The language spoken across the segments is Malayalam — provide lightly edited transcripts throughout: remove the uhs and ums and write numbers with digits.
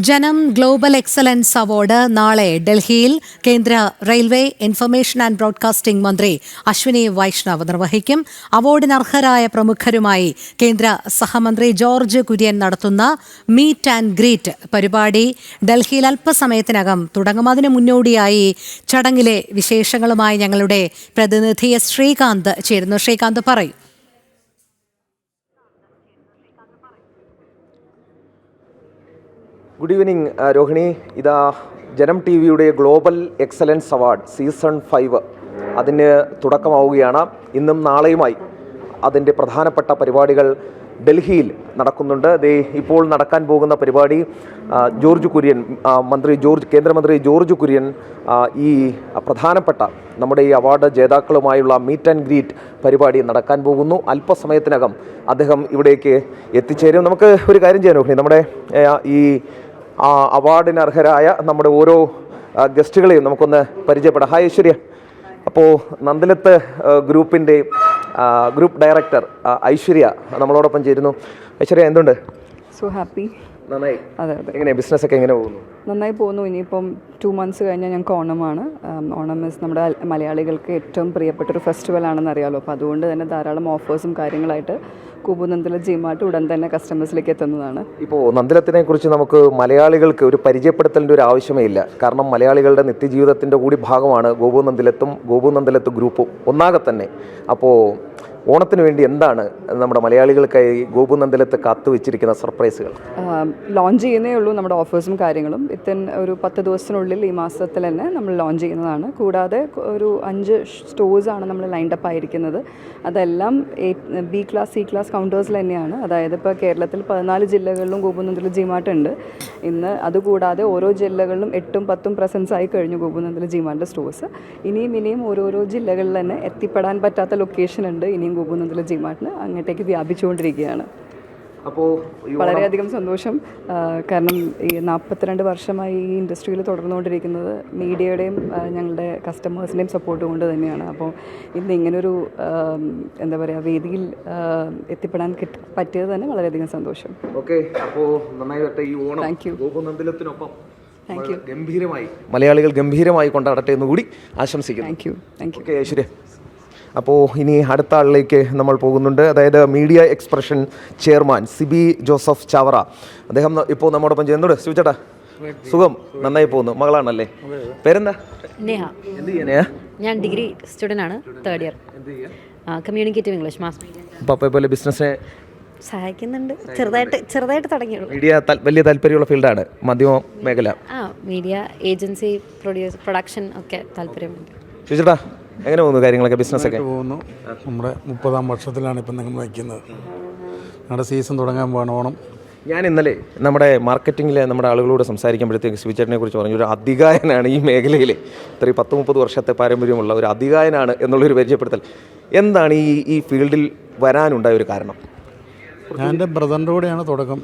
ജനം ഗ്ലോബൽ എക്സലൻസ് അവാർഡ് നാളെ ഡൽഹിയിൽ കേന്ദ്ര റെയിൽവേ ഇൻഫർമേഷൻ ആൻഡ് ബ്രോഡ്കാസ്റ്റിംഗ് മന്ത്രി അശ്വിനി വൈഷ്ണവ് നിർവഹിക്കും. അവാർഡിന് അർഹരായ പ്രമുഖരുമായി കേന്ദ്ര സഹമന്ത്രി ജോർജ് കുര്യൻ നടത്തുന്ന മീറ്റ് ആൻഡ് ഗ്രീറ്റ് പരിപാടി ഡൽഹിയിൽ അല്പസമയത്തിനകം തുടങ്ങും. അതിന് മുന്നോടിയായി ചടങ്ങിലെ വിശേഷങ്ങളുമായി ഞങ്ങളുടെ പ്രതിനിധി ശ്രീകാന്ത് ചേരുന്നു. ശ്രീകാന്ത് പറയും. Good evening Rohini. ഇതാ ജനം ടി വിയുടെ ഗ്ലോബൽ എക്സലൻസ് അവാർഡ് സീസൺ 5 അതിന് തുടക്കമാവുകയാണ്. ഇന്നും നാളെയുമായി അതിൻ്റെ പ്രധാനപ്പെട്ട പരിപാടികൾ ഡൽഹിയിൽ നടക്കുന്നുണ്ട്. ഇപ്പോൾ നടക്കാൻ പോകുന്ന പരിപാടി ജോർജ് കുര്യൻ കേന്ദ്രമന്ത്രി ജോർജ് കുര്യൻ ഈ പ്രധാനപ്പെട്ട നമ്മുടെ ഈ അവാർഡ് ജേതാക്കളുമായുള്ള മീറ്റ് ആൻഡ് ഗ്രീറ്റ് പരിപാടി നടക്കാൻ പോകുന്നു. അല്പസമയത്തിനകം അദ്ദേഹം ഇവിടേക്ക് എത്തിച്ചേരും. നമുക്ക് ഒരു കാര്യം ചെയ്യാൻ രോഹിണി, നമ്മുടെ ഈ അവാർഡിന് അർഹരായ നമ്മുടെ ഓരോ ഗസ്റ്റുകളെയും നമുക്കൊന്ന് പരിചയപ്പെടാം. ഹായ് ഐശ്വര്യ. അപ്പോൾ നന്ദിലത്ത് ഗ്രൂപ്പിൻ്റെ ഗ്രൂപ്പ് ഡയറക്ടർ ഐശ്വര്യ നമ്മളോടൊപ്പം ചേരുന്നു. ഐശ്വര്യ, എന്തുണ്ട്? So happy. നന്നായി. അതെ. എങ്ങനെ ബിസിനസ്സൊക്കെ എങ്ങനെ പോകുന്നു? നന്നായി പോകുന്നു. ഇനിയിപ്പം 2 months കഴിഞ്ഞാൽ ഞങ്ങൾക്ക് ഓണമാണ്. ഓണം മീൻസ് നമ്മുടെ മലയാളികൾക്ക് ഏറ്റവും പ്രിയപ്പെട്ടൊരു ഫെസ്റ്റിവൽ ആണെന്ന് അറിയാമല്ലോ. അപ്പോൾ അതുകൊണ്ട് തന്നെ ധാരാളം ഓഫേഴ്സും കാര്യങ്ങളായിട്ട് കുബു നന്ദില ജിമാർട്ട് ഉടൻ തന്നെ കസ്റ്റമേഴ്സിലേക്ക് എത്തുന്നതാണ്. ഇപ്പോൾ നന്ദിലത്തിനെ കുറിച്ച് നമുക്ക് മലയാളികൾക്ക് ഒരു പരിചയപ്പെടുത്തലിൻ്റെ ഒരു ആവശ്യമേ ഇല്ല. കാരണം മലയാളികളുടെ നിത്യജീവിതത്തിൻ്റെ കൂടി ഭാഗമാണ് ഗോപു നന്ദിലത്ത് ഗ്രൂപ്പും ഒന്നാകെ തന്നെ. അപ്പോൾ ഓണത്തിന് വേണ്ടി എന്താണ് നമ്മുടെ മലയാളികൾക്കായി ഗോപു നന്ദിലത്ത് കാത്തുവെച്ചിരിക്കുന്ന സർപ്രൈസുകൾ? ലോഞ്ച് ചെയ്യുന്നേ ഉള്ളൂ നമ്മുടെ ഓഫേഴ്സും കാര്യങ്ങളും. ഒരു 10 ദിവസത്തിനുള്ളിൽ ഈ മാസത്തിൽ തന്നെ നമ്മൾ ലോഞ്ച് ചെയ്യുന്നതാണ്. കൂടാതെ ഒരു 5 സ്റ്റോഴ്സാണ് നമ്മൾ ലൈൻഡ് അപ്പ് ആയിരിക്കുന്നത്. അതെല്ലാം B ക്ലാസ് C ക്ലാസ് കൗണ്ടേഴ്സിൽ തന്നെയാണ്. അതായത് ഇപ്പോൾ കേരളത്തിൽ 14 ജില്ലകളിലും ഗോപു നന്ദില ജിമാർട്ട് ഉണ്ട് ഇന്ന്. അതുകൂടാതെ ഓരോ ജില്ലകളിലും 8ഉം 10ഉം പ്രസൻസ് ആയി കഴിഞ്ഞു ഗോപു നന്ദില ജിമാർട്ടിൻ്റെ സ്റ്റോഴ്സ്. ഇനിയും ഓരോരോ ജില്ലകളിൽ തന്നെ എത്തിപ്പെടാൻ പറ്റാത്ത ലൊക്കേഷൻ ഉണ്ട്. ഇനിയും ഗോപു നന്ദില ജിമാർട്ടിന് അങ്ങോട്ടേക്ക് വ്യാപിച്ചുകൊണ്ടിരിക്കുകയാണ്. അപ്പോൾ വളരെയധികം സന്തോഷം. കാരണം ഈ 42 വർഷമായി ഈ ഇൻഡസ്ട്രിയിൽ തുടർന്നുകൊണ്ടിരിക്കുന്നത് മീഡിയയുടെയും ഞങ്ങളുടെ കസ്റ്റമേഴ്സിൻ്റെയും സപ്പോർട്ട് കൊണ്ട് തന്നെയാണ്. അപ്പോൾ ഇന്ന് ഇങ്ങനൊരു എന്താ പറയുക വേദിയിൽ എത്തിപ്പെടാൻ പറ്റിയത് തന്നെ വളരെയധികം സന്തോഷം. ഓക്കെ, അപ്പോൾ നന്നായി വരട്ടെ ഈ ഓണം. Thank you. ഗോപു നന്ദിലത്തിനൊപ്പം ഗംഭീരമായി മലയാളികൾ ഗംഭീരമായി കൊണ്ടാടട്ടെ എന്ന് കൂടി ആശംസിക്കുന്നു. Thank you. ഓക്കെ ഐശ്വര്യ. അപ്പോൾ ഇനി അടുത്ത ആളിലേക്ക് നമ്മൾ പോകുന്നുണ്ട്. അതായത് media expression chairman Sibi Joseph Chavara. അദ്ദേഹം ഇപ്പോൾ നമ്മോടൊപ്പം ചെയ്യുന്നുണ്ട്. ശിവചേട്ടാ, സുഖം? നന്നായി പോകുന്നു. മകളാണല്ലേ? പേരെന്താ? നേഹ. എന്ത് ചെയ്യാ? ഞാൻ ഡിഗ്രി സ്റ്റുഡൻ്റ് ആണ്, 3rd year. Communicative English mass. അപ്പോൾ പോലെ ബിസിനസ്സിനെ സഹായിക്കുന്നുണ്ട്. ചെറുതായിട്ട് തുടങ്ങിയുള്ളൂ. മീഡിയ വലിയ താല്പര്യമുള്ള ഫീൽഡാണ്, മാധ്യമ മേഖല. മീഡിയ ഏജൻസി പ്രൊഡക്ഷൻ ഒക്കെ താല്പര്യമുണ്ട്. ശിവചേട്ടാ, എങ്ങനെ പോകുന്നു കാര്യങ്ങളൊക്കെ? ബിസിനസ്സൊക്കെ പോകുന്നു. നമ്മുടെ 30ാം വർഷത്തിലാണ് ഇപ്പം നിങ്ങൾ വയ്ക്കുന്നത്. ഞങ്ങളുടെ സീസൺ തുടങ്ങാൻ പോകണം ഓണം. ഞാൻ ഇന്നലെ നമ്മുടെ മാർക്കറ്റിങ്ങിലെ നമ്മുടെ ആളുകളോട് സംസാരിക്കുമ്പോഴത്തേക്ക് ശിവചേട്ടനെ കുറിച്ച് പറഞ്ഞു, ഒരു അധികായനാണ് ഈ മേഖലയിൽ. ഇത്രയും 10-30 വർഷത്തെ പാരമ്പര്യമുള്ള ഒരു അധികായനാണ് എന്നുള്ളൊരു പരിചയപ്പെടുത്തൽ. എന്താണ് ഈ ഫീൽഡിൽ വരാനുണ്ടായ ഒരു കാരണം? ഞാൻ എൻ്റെ ബ്രദറിൻ്റെ കൂടെയാണ് തുടക്കം.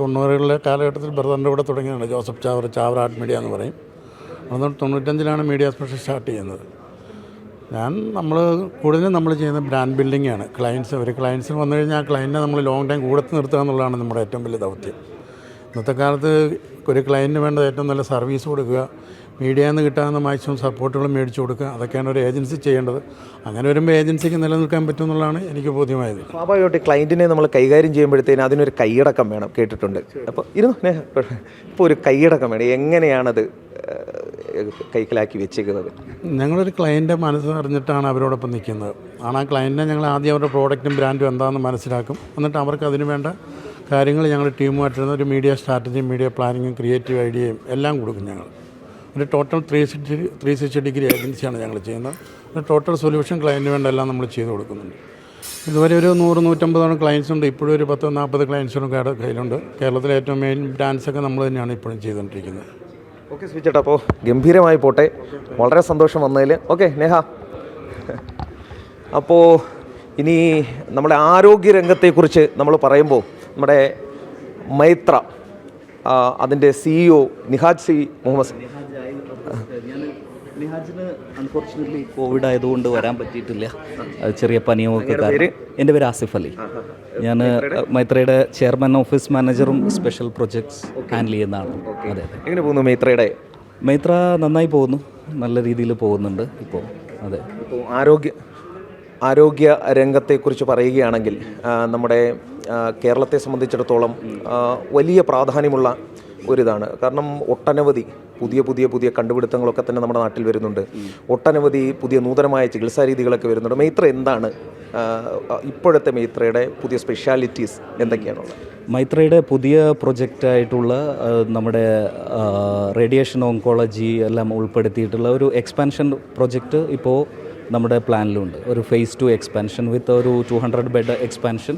90കളിലെ കാലഘട്ടത്തിൽ ബ്രദറിൻ്റെ കൂടെ തുടങ്ങിയതാണ്. ജോസഫ് ചാവറ ആർട്ട് മീഡിയ എന്ന് പറയും. അതുകൊണ്ട് 95ലാണ് മീഡിയ സ്പെഷ്യൽ സ്റ്റാർട്ട് ചെയ്യുന്നത്. കൂടുതലും നമ്മൾ ചെയ്യുന്ന ബ്രാൻഡ് ബിൽഡിംഗ് ആണ്. ക്ലയൻസിന് വന്നു കഴിഞ്ഞാൽ ആ ക്ലയൻറ്റിനെ നമ്മൾ ലോങ് ടൈം കൂടെ നിർത്തുക എന്നുള്ളതാണ് നമ്മുടെ ഏറ്റവും വലിയ ദൗത്യം. ഇന്നത്തെ കാലത്ത് ഒരു ക്ലയൻറ്റിന് വേണ്ടത് ഏറ്റവും നല്ല സർവീസ് കൊടുക്കുക, മീഡിയയിൽ നിന്ന് കിട്ടാവുന്ന മാക്സിമം സപ്പോർട്ടുകൾ മേടിച്ചു കൊടുക്കുക. അതൊക്കെയാണ് ഒരു ഏജൻസി ചെയ്യേണ്ടത്. അങ്ങനെ വരുമ്പോൾ ഏജൻസിക്ക് നിലനിൽക്കാൻ പറ്റും എന്നുള്ളതാണ് എനിക്ക് ബോധ്യമായത്. സ്വാഭാവികമായിട്ട് ക്ലയൻറ്റിനെ നമ്മൾ കൈകാര്യം ചെയ്യുമ്പോഴത്തേന് അതിനൊരു കൈയടക്കം വേണം, കേട്ടിട്ടുണ്ട്. അപ്പോൾ ഇപ്പോൾ ഒരു കൈയടക്കം വേണം. എങ്ങനെയാണത് കൈക്കലാക്കി വെച്ചേക്കുന്നത്? ഞങ്ങളൊരു ക്ലയൻറ്റ് മനസ്സറിഞ്ഞിട്ടാണ് അവരോടൊപ്പം നിൽക്കുന്നത്. ആ ക്ലയൻറ്റിനെ ഞങ്ങൾ ആദ്യം അവരുടെ പ്രോഡക്റ്റും ബ്രാൻഡും എന്താണെന്ന് മനസ്സിലാക്കും. എന്നിട്ട് അവർക്ക് അതിന് വേണ്ട കാര്യങ്ങൾ ഞങ്ങൾ ടീമുമായിട്ടിരുന്ന ഒരു മീഡിയ സ്ട്രാറ്റജിയും മീഡിയ പ്ലാനിങ്ങും ക്രിയേറ്റീവ് ഐഡിയയും എല്ലാം കൊടുക്കും. ഞങ്ങൾ ഒരു ടോട്ടൽ 360 ഡിഗ്രി ഏജൻസിയാണ് ഞങ്ങൾ ചെയ്യുന്നത്. ഒരു ടോട്ടൽ സൊല്യൂഷൻ ക്ലയൻറ്റിന് വേണ്ട എല്ലാം നമ്മൾ ചെയ്ത് കൊടുക്കുന്നുണ്ട്. ഇതുവരെ ഒരു 100-150 ക്ലയൻസ് ഉണ്ട്. ഇപ്പോഴും ഒരു 10-40 ക്ലയൻസും കയ്യിലുണ്ട്. കേരളത്തിലെ ഏറ്റവും മെയിൻ ബ്രാൻഡ്സൊക്കെ നമ്മൾ തന്നെയാണ് ഇപ്പോഴും ചെയ്തുകൊണ്ടിരിക്കുന്നത്. ഓക്കെ സ്വിച്ചേട്ടാ, അപ്പോൾ ഗംഭീരമായി പോട്ടെ. വളരെ സന്തോഷം വന്നതിൽ. ഓക്കെ നേഹ. അപ്പോൾ ഇനി നമ്മുടെ ആരോഗ്യരംഗത്തെക്കുറിച്ച് നമ്മൾ പറയുമ്പോൾ നമ്മുടെ മൈത്ര അതിൻ്റെ CEO നിഹാജ് സി മുഹമ്മദ് നിഹാജിന് അൺഫോർച്ചുനേറ്റ്ലി കോവിഡ് ആയതുകൊണ്ട് വരാൻ പറ്റിയിട്ടില്ല. ചെറിയ പനിയും ഒക്കെ കാരണം. എൻ്റെ പേര് ആസിഫ് അലി. ഞാൻ മൈത്രയുടെ ചെയർമാൻ ഓഫീസ് മാനേജറും സ്പെഷ്യൽ പ്രൊജക്ട്സ് ഹാൻഡിൽ ചെയ്യുന്നതാണ്. അതെ. എങ്ങനെ പോകുന്നു മൈത്രയുടെ? മൈത്ര നന്നായി പോകുന്നു, നല്ല രീതിയിൽ പോകുന്നുണ്ട് ഇപ്പോൾ. അതെ. ഇപ്പോൾ ആരോഗ്യ രംഗത്തെക്കുറിച്ച് പറയുകയാണെങ്കിൽ നമ്മുടെ കേരളത്തെ സംബന്ധിച്ചിടത്തോളം വലിയ പ്രാധാന്യമുള്ള ഒരിതാണ്. കാരണം ഒട്ടനവധി പുതിയ കണ്ടുപിടുത്തങ്ങളൊക്കെ തന്നെ നമ്മുടെ നാട്ടിൽ വരുന്നുണ്ട്. ഒട്ടനവധി പുതിയ നൂതനമായ ചികിത്സാ രീതികളൊക്കെ വരുന്നുണ്ട്. മൈത്ര എന്താണ് ഇപ്പോഴത്തെ മൈത്രയുടെ പുതിയ സ്പെഷ്യാലിറ്റീസ് എന്തൊക്കെയാണുള്ളത്? മൈത്രയുടെ പുതിയ പ്രൊജക്റ്റായിട്ടുള്ള നമ്മുടെ റേഡിയേഷൻ ഓങ്കോളജി എല്ലാം ഉൾപ്പെടുത്തിയിട്ടുള്ള ഒരു എക്സ്പാൻഷൻ പ്രൊജക്റ്റ് ഇപ്പോൾ നമ്മുടെ പ്ലാനിലുണ്ട്. ഒരു ഫേസ് 2 എക്സ്പാൻഷൻ വിത്ത് ഒരു 200 ബെഡ് എക്സ്പാൻഷൻ.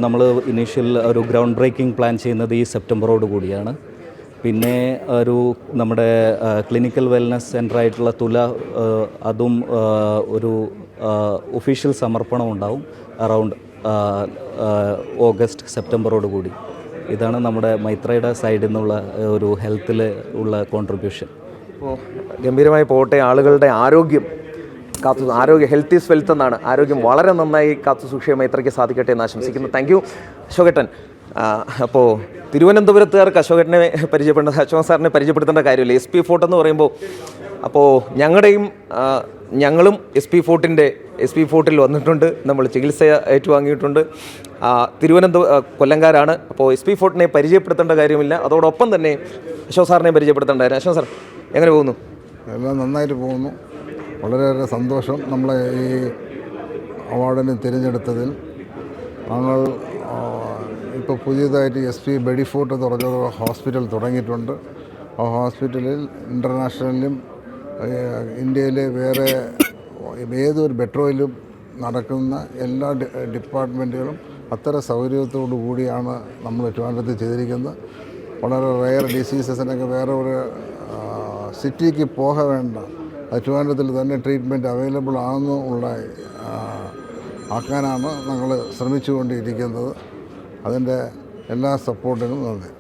നമ്മൾ ഇനീഷ്യൽ ഒരു ഗ്രൗണ്ട് ബ്രേക്കിംഗ് പ്ലാൻ ചെയ്യുന്നത് ഈ സെപ്റ്റംബറോട് കൂടിയാണ്. പിന്നെ നമ്മുടെ ക്ലിനിക്കൽ വെൽനസ് സെൻ്ററായിട്ടുള്ള തുല, അതും ഒരു ഒഫീഷ്യൽ സമർപ്പണം ഉണ്ടാവും അറൗണ്ട് ഓഗസ്റ്റ് സെപ്റ്റംബറോട് കൂടി. ഇതാണ് നമ്മുടെ മൈത്രയുടെ സൈഡിൽ നിന്നുള്ള ഒരു ഹെൽത്തിൽ ഉള്ള കോൺട്രിബ്യൂഷൻ. ഇപ്പോൾ ഗംഭീരമായി പോകട്ടെ. ആളുകളുടെ ആരോഗ്യം ഹെൽത്ത് ഈസ് വെൽത്ത് എന്നാണ്. ആരോഗ്യം വളരെ നന്നായി കാത്തു സൂക്ഷിക്കാൻ മൈത്രയ്ക്ക് സാധിക്കട്ടെ എന്ന് ആശംസിക്കുന്നു. താങ്ക് യു അശോകേട്ടൻ. അപ്പോൾ തിരുവനന്തപുരത്തുകാർക്ക് അശോകേട്ടനെ അശോകൻ സാറിനെ പരിചയപ്പെടുത്തേണ്ട കാര്യമില്ല. SP ഫോർട്ട് എന്ന് പറയുമ്പോൾ അപ്പോൾ ഞങ്ങളും SP ഫോർട്ടിൽ വന്നിട്ടുണ്ട്. നമ്മൾ ചികിത്സ ഏറ്റുവാങ്ങിയിട്ടുണ്ട്. കൊല്ലംകാരാണ്. അപ്പോൾ SP ഫോർട്ടിനെ പരിചയപ്പെടുത്തേണ്ട കാര്യമില്ല. അതോടൊപ്പം തന്നെ അശോക് സാറിനെ പരിചയപ്പെടുത്തേണ്ട. അശോക് സാർ എങ്ങനെ പോകുന്നു? എല്ലാം നന്നായിട്ട് പോകുന്നു. വളരെയേറെ സന്തോഷം. നമ്മളെ ഈ അവാർഡിന് തിരഞ്ഞെടുത്തതിൽ. ഞങ്ങൾ ഇപ്പോൾ പുതിയതായിട്ട് SP ബെഡിഫോർട്ട് എന്ന് പറഞ്ഞൊരു ഹോസ്പിറ്റൽ തുടങ്ങിയിട്ടുണ്ട്. ആ ഹോസ്പിറ്റലിൽ ഇൻ്റർനാഷണലിലും ഇന്ത്യയിലെ വേറെ ഏതൊരു മെട്രോയിലും നടക്കുന്ന എല്ലാ ഡിപ്പാർട്ട്മെൻറ്റുകളും അത്തരം സൗകര്യത്തോടു കൂടിയാണ് നമ്മൾ ട്രിവാൻഡ്രത്ത് ചെയ്തിരിക്കുന്നത്. വളരെ റെയർ ഡിസീസസിനൊക്കെ വേറെ ഒരു സിറ്റിക്ക് പോക വേണ്ട, ട്രിവാൻഡ്രത്തിൽ തന്നെ ട്രീറ്റ്മെൻറ്റ് അവൈലബിൾ ആക്കാനാണ് ഞങ്ങൾ ശ്രമിച്ചുകൊണ്ടിരിക്കുന്നത്. അതിൻ്റെ എല്ലാ സപ്പോർട്ടിനും നന്ദി.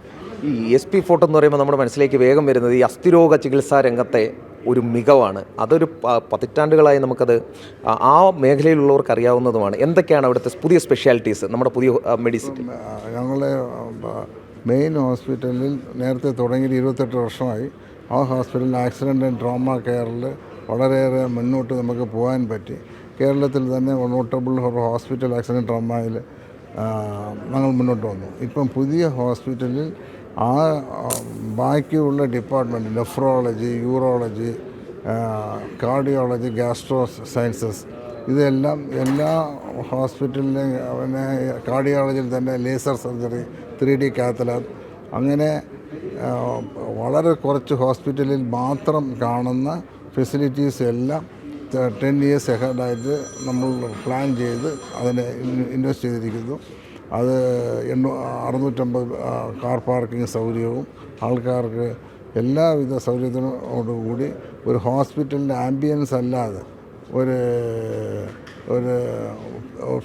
ഈ SP ഫോർട്ട് എന്ന് പറയുമ്പോൾ നമ്മുടെ മനസ്സിലേക്ക് വേഗം വരുന്നത് ഈ അസ്ഥിരോഗ ചികിത്സാ രംഗത്തെ ഒരു മികവാണ്. അതൊരു പതിറ്റാണ്ടുകളായി നമുക്കത് ആ മേഖലയിലുള്ളവർക്ക് അറിയാവുന്നതുമാണ്. എന്തൊക്കെയാണ് അവിടുത്തെ പുതിയ സ്പെഷ്യാലിറ്റീസ്, നമ്മുടെ പുതിയ മെഡിസിൻ? ഞങ്ങളെ മെയിൻ ഹോസ്പിറ്റലിൽ നേരത്തെ തുടങ്ങിയിട്ട് 28 വർഷമായി. ആ ഹോസ്പിറ്റലിൽ ആക്സിഡൻ്റ് ആൻഡ് ട്രോമ കെയറിൽ വളരെയേറെ മുന്നോട്ട് നമുക്ക് പോകാൻ പറ്റി. കേരളത്തിൽ തന്നെ നോട്ടബിൾ ഒരു ഹോസ്പിറ്റൽ ആക്സിഡൻറ്റ് ട്രോമയിൽ ഞങ്ങൾ മുന്നോട്ട് വന്നു. ഇപ്പം പുതിയ ഹോസ്പിറ്റലിൽ ബാക്കിയുള്ള department nephrology, urology, cardiology, gastro sciences ഇതെല്ലാം എല്ലാ ഹോസ്പിറ്റലിലെ കാർഡിയോളജിയിൽ തന്നെ ലേസർ സർജറി, 3D കാത്തലാബ്, അങ്ങനെ വളരെ കുറച്ച് ഹോസ്പിറ്റലിൽ മാത്രം കാണുന്ന ഫെസിലിറ്റീസ് എല്ലാം 10 years അഹെഡായിട്ട് നമ്മൾ പ്ലാൻ ചെയ്ത് അതിനെ ഇൻവെസ്റ്റ് ചെയ്തിരിക്കുന്നു. അത് 650 കാർ പാർക്കിംഗ് സൗകര്യവും ആൾക്കാർക്ക് എല്ലാവിധ സൗകര്യത്തിനോടുകൂടി ഒരു ഹോസ്പിറ്റലിൻ്റെ ആംബിയൻസ് അല്ലാതെ ഒരു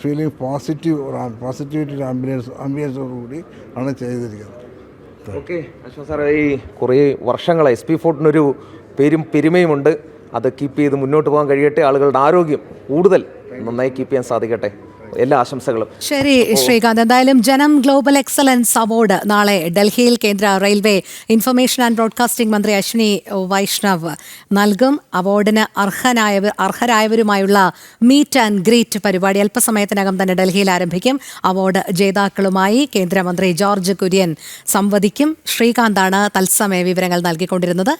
ഫീലിംഗ് പോസിറ്റിവിറ്റി ആംബിയൻസോടുകൂടി ആണ് ചെയ്തിരിക്കുന്നത്. ഓക്കെ അശോക് സാറേ, ഈ കുറേ വർഷങ്ങളായി SP ഫോർട്ടിനൊരു പെരുമയുമുണ്ട്. അത് കീപ്പ് ചെയ്ത് മുന്നോട്ട് പോകാൻ കഴിയട്ടെ. ആളുകളുടെ ആരോഗ്യം കൂടുതൽ നന്നായി കീപ്പ് ചെയ്യാൻ സാധിക്കട്ടെ. എല്ലാ ആശംസകളും. ശരി ശ്രീകാന്ത്, എന്തായാലും ജനം ഗ്ലോബൽ എക്സലൻസ് അവാർഡ് നാളെ ഡൽഹിയിൽ കേന്ദ്ര റെയിൽവേ ഇൻഫർമേഷൻ ആൻഡ് ബ്രോഡ്കാസ്റ്റിംഗ് മന്ത്രി അശ്വിനി വൈഷ്ണവ് നൽകും. അവാർഡിന് അർഹരായവരുമായുള്ള മീറ്റ് ആൻഡ് ഗ്രീറ്റ് പരിപാടി അല്പസമയത്തിനകം തന്നെ ഡൽഹിയിൽ ആരംഭിക്കും. അവാർഡ് ജേതാക്കളുമായി കേന്ദ്രമന്ത്രി ജോർജ് കുര്യൻ സംവദിക്കും. ശ്രീകാന്താണ് തത്സമയ വിവരങ്ങൾ നൽകിക്കൊണ്ടിരുന്നത്.